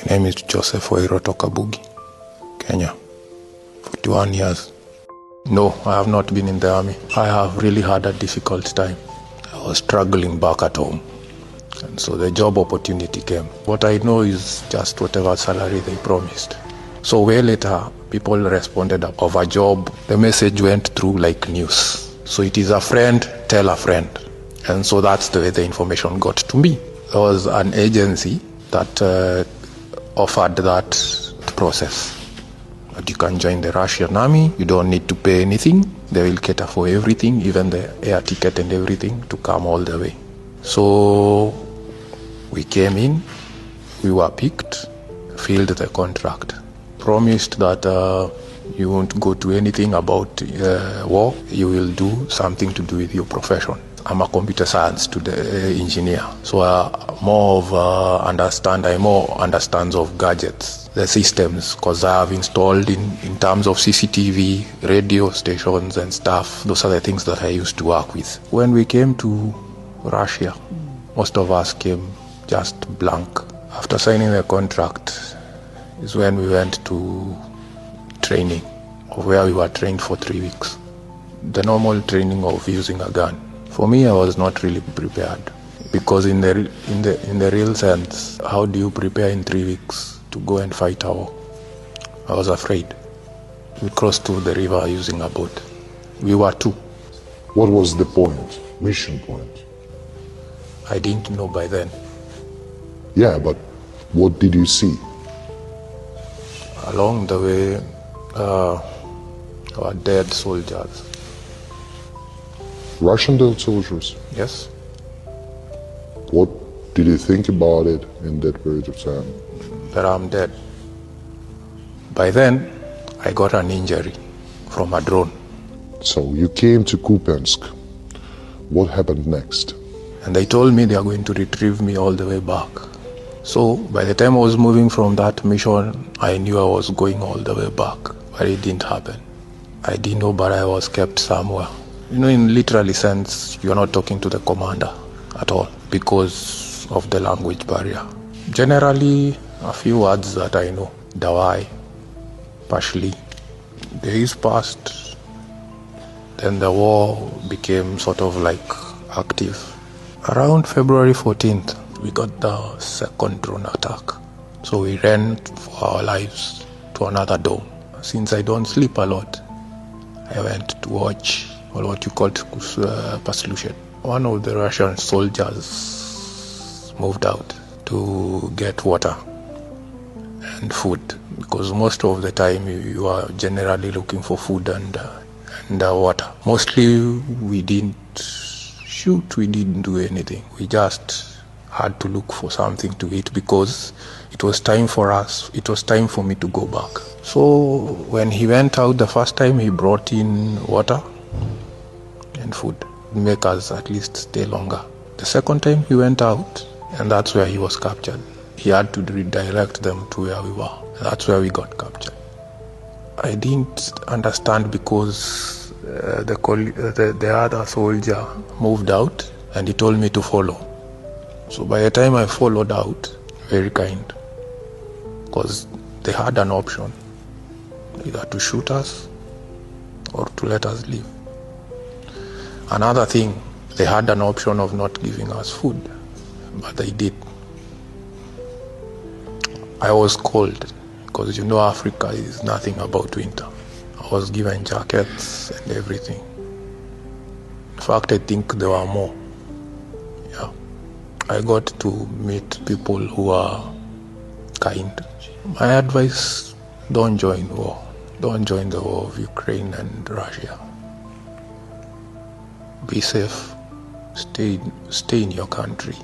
My name is Joseph Wairoto Kabugi, Kenya, 41 years. No, I have not been in the army. I have really had a difficult time. I was struggling back at home. And so the job opportunity came. What I know is just whatever salary they promised. So way later, people responded of a job. The message went through like news. So it is a friend, tell a friend. And so that's the way the information got to me. There was an agency that offered that process. That you can join the Russian army, you don't need to pay anything. They will cater for everything, even the air ticket and everything, to come all the way. So we came in, we were picked, filled the contract, promised that you won't go to anything about war, you will do something to do with your profession. I'm a computer science engineer, so I more understands of gadgets, the systems, because I have installed in terms of CCTV, radio stations and stuff. Those are the things that I used to work with. When we came to Russia, most of us came just blank. After signing the contract is when we went to training, where we were trained for 3 weeks. The normal training of using a gun. For me, I was not really prepared, because in the real sense, how do you prepare in 3 weeks to go and fight a war? I was afraid. We crossed to the river using a boat. We were 2. What was the point, mission point? I didn't know by then. Yeah, but what did you see? Along the way, our dead soldiers. Russian dead soldiers? Yes. What did you think about it in that period of time? That I'm dead. By then, I got an injury from a drone. So you came to Kupiansk. What happened next? And they told me they are going to retrieve me all the way back. So by the time I was moving from that mission, I knew I was going all the way back, but it didn't happen. I didn't know, but I was kept somewhere. You know, in literally sense, you're not talking to the commander at all because of the language barrier. Generally, a few words that I know: Dawai, partially. The days passed, then the war became sort of like active. Around February 14th, we got the second drone attack. So we ran for our lives to another dome. Since I don't sleep a lot, I went to watch what you call Paslushet. One of the Russian soldiers moved out to get water and food, because most of the time you are generally looking for food and water. Mostly we didn't shoot, we didn't do anything. We just had to look for something to eat, because it was time for me to go back. So when he went out the first time, he brought in water and food, make us at least stay longer. The second time he went out, and that's where he was captured. He had to redirect them to where we were. That's where we got captured. I didn't understand, because the other soldier moved out and he told me to follow. So by the time I followed out, very kind, because they had an option, either to shoot us or to let us leave. Another thing, they had an option of not giving us food, but they did. I was cold, because you know Africa is nothing about winter. I was given jackets and everything. In fact, I think there were more. Yeah. I got to meet people who are kind. My advice: don't join war. Don't join the war of Ukraine and Russia. Be safe. Stay in your country.